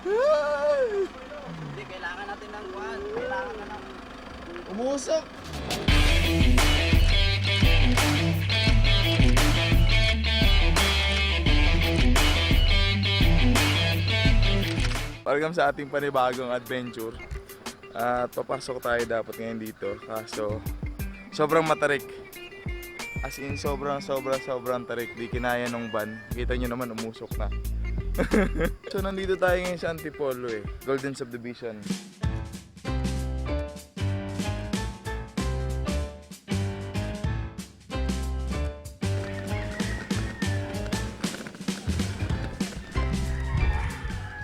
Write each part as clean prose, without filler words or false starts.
Hindi, kailangan natin ng kuhan. Kailangan na ng... Umusok! Welcome sa ating panibagong adventure. Papasok tayo dapat ngayon dito. Kaso, sobrang matarik. As in, sobrang tarik. Di kinaya nung van. Kita nyo naman, umusok na. So, nandito tayo ngayon sa Antipolo Golden Subdivision.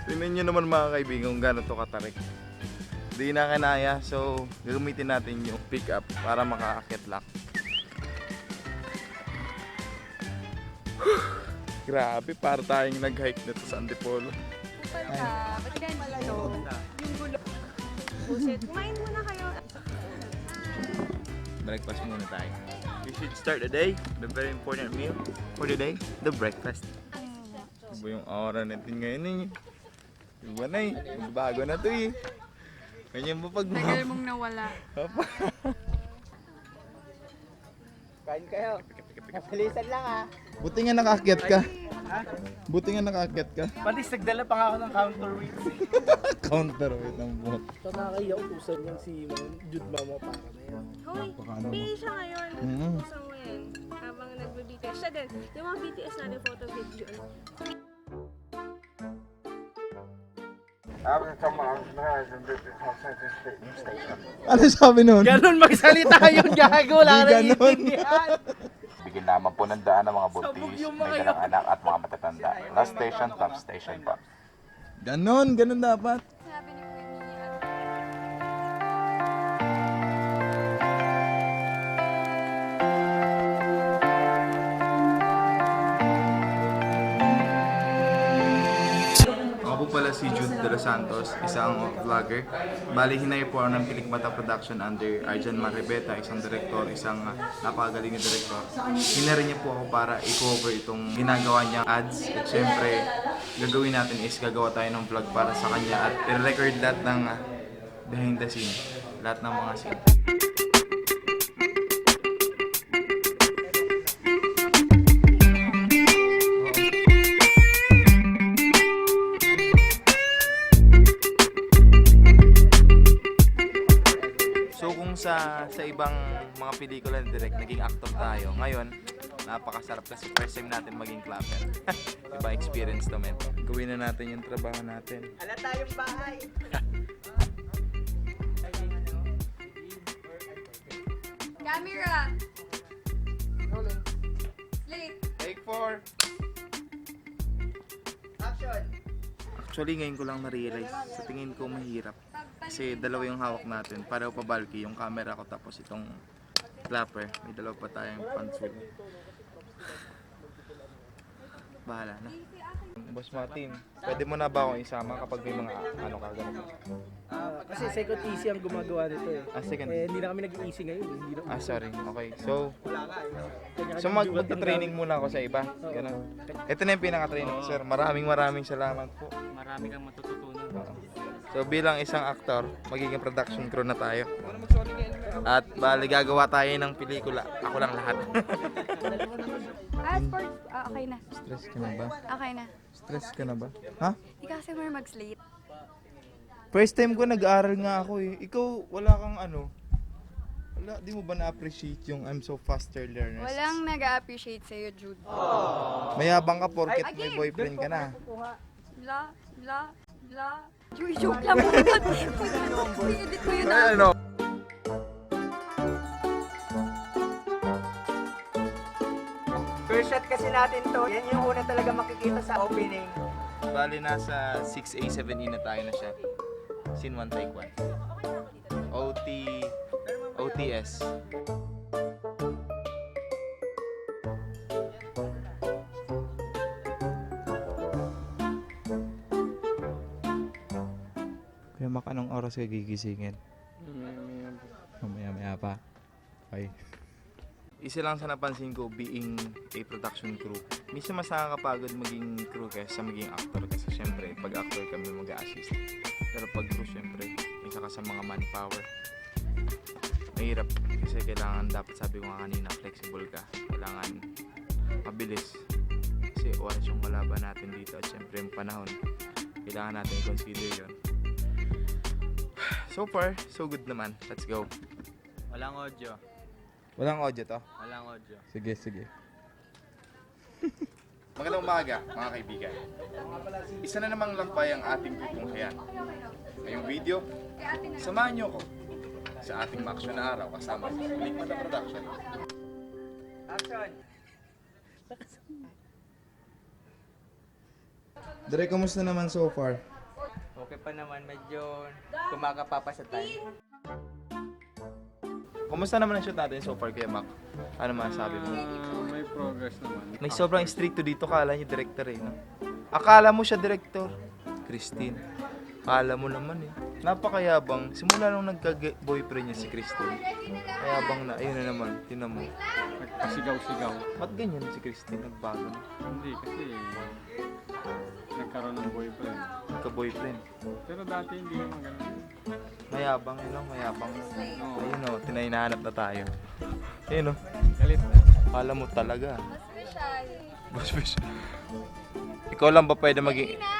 Tingnan nyo naman mga kaibigan kung gano'n to katarik. Di na kinaya, so gagamitin natin yung pick up para makaakyat lang. Grabe, para tayong nag-hike na to sa Antipolo. Kupal ka, ba't ka malayo? Yung gulo. Buset, kumain muna kayo. Breakfast muna tayo. We should start the day, the very important meal for the day, the breakfast. Iba yung aura natin ngayon Iba na bago na to Ganyan ba pag Tagal mong nawala. Kain kayo. Kapalisan lang ha. Buti nga nakaakyat ka. Buti nga nakaakyat ka. Pati nagdala pa nga ako ng counterweight. Counterweight ng buhok. So nakakaiyak utusan yung si Jude Mama para na yan. Hoy, PA siya ngayon. Utusan mo yan. Habang nagbe-BTS. Siya din. Yung mga BTS natin photo video. Ano sabi nun? Ganon magsalita yun, gago. Wala Di ka ganon. naiintindihan. Bigyan naman po ng daan ng mga buntis, Sabog yung may mga dalang anak at mga matatanda. Last station, top station po. Ganon dapat. Sabi ni Queenie. Ako po pala si Jude De Los Santos, isang vlogger. Bali, hinay po ako ng Pilikmata Production under Arjan Maribeta, isang direktor, isang napakagaling na direktor. Hinari niya po ako para i-cover itong ginagawa niyang ads. At syempre, gagawin natin is gagawa tayo ng vlog para sa kanya at i-record lahat ng behind the scene, lahat ng mga scene. Sa ibang mga pelikula na direct, naging actor tayo. Ngayon, napakasarap kasi first time natin maging clapper. Iba experience naman. Gawin na natin yung trabaho natin. Ala tayong bahay. Camera! Slate! Take 4! Action. Actually, ngayon ko lang na-realize. Sa tingin ko mahirap. Kasi dalawa yung hawak natin. Pareho pa bulky yung camera ko tapos itong clapper. May dalawa pa tayong pansul. Bahala na. Boss Martin, pwede mo na ba akong isama kapag may mga ano ka ganun? Kasi second easy ang gumagawa nito Second. Hindi na kami nag-easy ngayon. Hindi na. Sorry. Okay. So, Wala ka So magta-training muna ako sa iba. Ganun. Ito na yung pinaka-training ko, sir. Maraming salamat po. Marami kang matututunan. So bilang isang aktor, magiging production crew na tayo. At bali gagawa tayo ng pelikula. Ako lang lahat. Sports. Okay na. Stress ka na ba? Okay na. Stress ka na ba? Ha? Ikaw kasi more mag-slate. First time ko nag-aaral nga ako Ikaw wala kang ano? Wala, di mo ba na-appreciate yung I'm so faster learners? Walang nag-a-appreciate sa'yo, Jude. Mayabang ka porket may boyfriend ka na. Bla, bla, bla. Joke lang po. I-edit ko yun Ano? First shot kasi natin to. Yan yung una talaga makikita sa opening. Bali nasa 6A, 7E na tayo na siya. Scene 1, take 1. OTS. Kuya Mac, anong oras ka gigisingin? Mamaya pa. Okay. isa lang sa napansin ko being a production crew. Minsan mas nakakapagod maging crew kaysa maging actor kasi syempre pag actor kami mag-a-assist. Pero pag crew syempre, isa ka sa mga manpower. Mahirap kasi kailangan dapat sabi ko nga kanina flexible ka. Kailangan mabilis. Kasi oras yung kalaban natin dito at syempre yung panahon. Kailangan natin i-consider yun. So far, so good naman. Let's go. Walang audio. Walang audio to? Walang audio. Sige, sige. Magandang umaga, mga kaibigan. Isa na namang lampay ang ating tutunghayan. Ngayong video, samahan niyo ko sa ating maaksyon na araw kasama si Pilikmata Production. Action! Dre, kumusta naman so far? Okay pa naman, medyo kumakapapa sa time. Kumusta naman ang shoot natin so far, Kuya Mac? Ano masasabi mo? May progress naman. May sobrang stricto dito, kala niya director eh. No? Akala mo siya director. Christine. Akala mo naman eh. Napakayabang. Simula nung nagka-boyfriend niya si Christine. Kayabang na. Ayun na naman. Tinan mo. Nagpasigaw-sigaw. Ba't ganyan si Christine? Nagbago na. Hindi kasi nagkaroon ng boyfriend. Nagka-boyfriend. Pero dati hindi naman ganun. Mayabang yun, no? Mayabang. Ayun o, tinahinahanap na tayo. Ayun o. Galit na. Akala mo talaga. Special. Boss fish. Ikaw lang ba pwede maging... Na!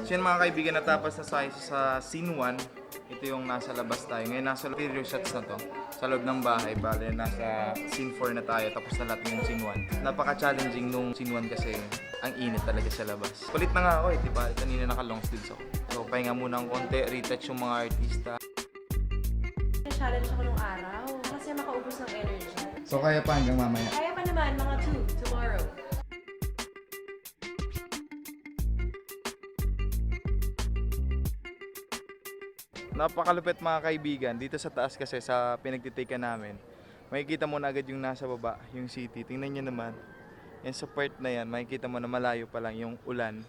So yun mga kaibigan, natapos na tayo sa scene 1. Ito yung nasa labas tayo. Ngayon nasa interior shots na to. Sa loob ng bahay. Bale, nasa scene 4 na tayo. Tapos na lahat ng scene 1. Napaka-challenging nung scene 1 kasi ang init talaga sa labas. Kulit na nga ako eh, diba? Kanina naka-long sleeves ako. So pahinga muna ng konti, retouch yung mga artista. Challenge ako nung araw kasi makaubos ng energy. So kaya pa hanggang mamaya? Kaya pa naman, mga 2 tomorrow. Napakalupit mga kaibigan. Dito sa taas kasi sa pinagtitikan namin, makikita mo na agad yung nasa baba, yung city. Tingnan nyo naman. Yan sa part na yan, makikita mo na malayo pa lang yung ulan.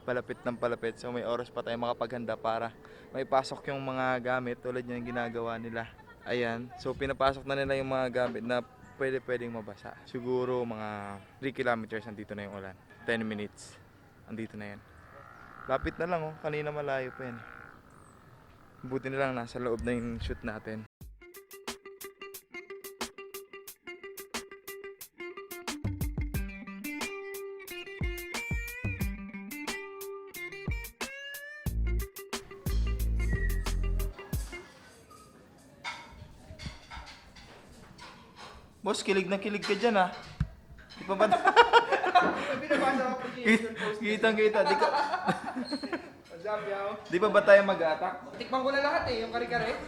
Palapit ng palapit. So may oras pa tayo makapaghanda para may pasok yung mga gamit tulad yung ginagawa nila. Ayan. So pinapasok na nila yung mga gamit na pwedeng mabasa. Siguro mga 3 kilometers andito na yung ulan. 10 minutes. Andito na yan. Lapit na lang oh. Kanina malayo pa yan. Buti na lang nasa loob na yung shoot natin. Boss, kilig na kilig ka dyan ah. Di pa ba? Kitang-kita. Di pa ba tayo mag-attack? Tikman ko na lahat eh, yung kare-kare.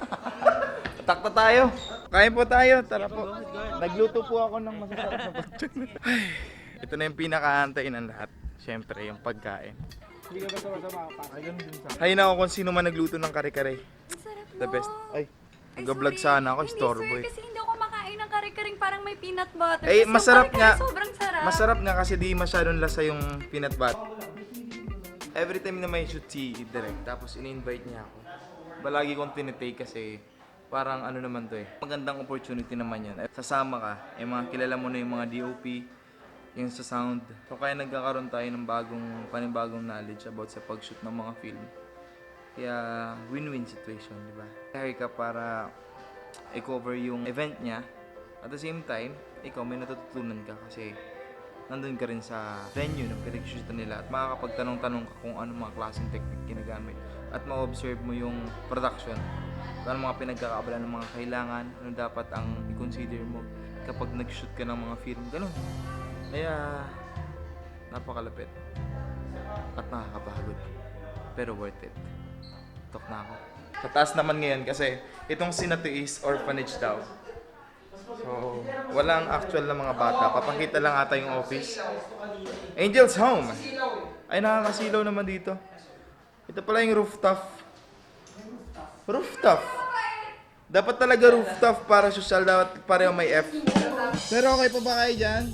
Attack na tayo. Kain po tayo. Tara po. Nagluto po ako ng masasarap na pagkain. Ito na yung pinakaantay ng lahat. Siyempre, yung pagkain. Hay na ako kung sino man nagluto ng kare-kare. Sarap The best. Ay, Ay, nag-vlog sorry. sana ako. Hindi, Storbo sir, eh. kasi hindi ako makain ng kare-karing parang may peanut butter. Eh, Tapos yung masarap kare-kare nga. Sobrang sarap. Masarap nga kasi di masyadong lasa yung peanut butter. Every time na may shoot si Direk, tapos in-invite niya ako. Balagi kong tinitake kasi parang ano naman to eh. Magandang opportunity naman yan. Sasama ka, eh mga kilala mo na yung mga DOP, yung sa sound. So kaya nagkakaroon tayo ng panibagong knowledge about sa pag-shoot ng mga film. Kaya win-win situation, di ba? Hire ka para i-cover yung event niya. At the same time, ikaw may natututunan ka kasi nandun ka rin sa venue ng pinag-shootan nila at makakapagtanong-tanong ka kung ano mga klaseng technique ginagamit at ma-observe mo yung production, kung ano mga pinagkakaabala ng mga kailangan, ano dapat ang i-consider mo kapag nag-shoot ka ng mga film, ganun. Kaya napakalapit at nakakapagod pero worth it. Tok na ako. Sa taas naman ngayon kasi itong scene na to is orphanage daw. So, walang actual na mga bata. Papakita lang ata yung office. Angel's Home! Ay, nakakasilaw naman dito. Ito pala yung rooftop. Rooftop! Dapat talaga rooftop para social. Dapat pareho may F. Pero okay pa ba kayo dyan?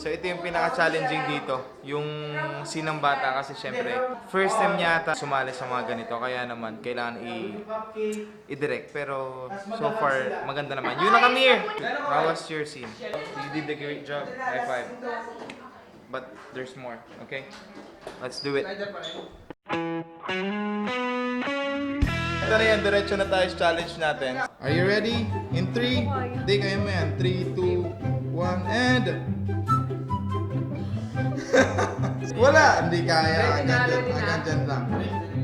So ito yung pinaka-challenging dito, yung sinang bata kasi syempre first time niya ata sumali sa mga ganito kaya naman kailangan i-direct pero so far maganda naman. Yun na kami here! How was your scene? You did a great job. High five. But there's more, okay? Let's do it. Ito na yan, diretso na tayo sa challenge natin. Are you ready? In 3, hindi kayo mo yan. 3, 2, 1, and... Wala! Hindi kaya. Hanggang dyan lang.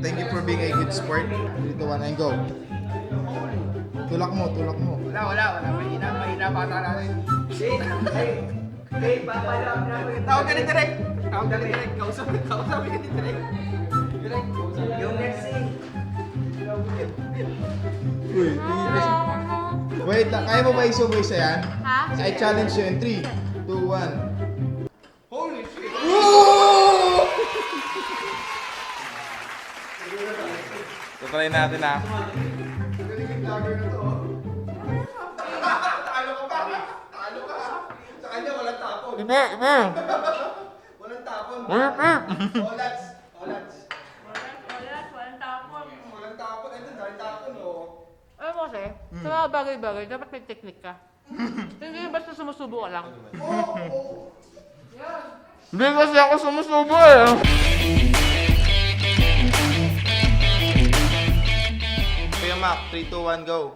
Thank you for being a good sport. 3, 2, 1, and go. Tulak mo. Wala. Mahina pa ata natin. Hey, papalap na. Tawag ka ni Direk. Kausapin ka ni Direk. Yung next scene. Uy, wait, kaya mo ba isubay sa yan? Ha? I challenge you in 3, 2, 1. Holy shit! Tutry natin ah. Sa kanya, walang tapon. Hindi. Walang tapon. Olats. Walang tapon. Ito, dahil tapon, oh. Alam mo kasi, sa mga bagay-bagay, dapat may technique ka. Hindi yung basta sumusubo ka lang. Hindi kasi ako sumusubo eh. Kuya Mac, 3, 2, 1, go.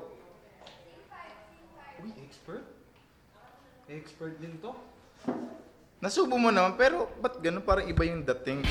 Uy, expert? Expert din to. Nasubo mo naman pero ba't ganun parang iba yung dating?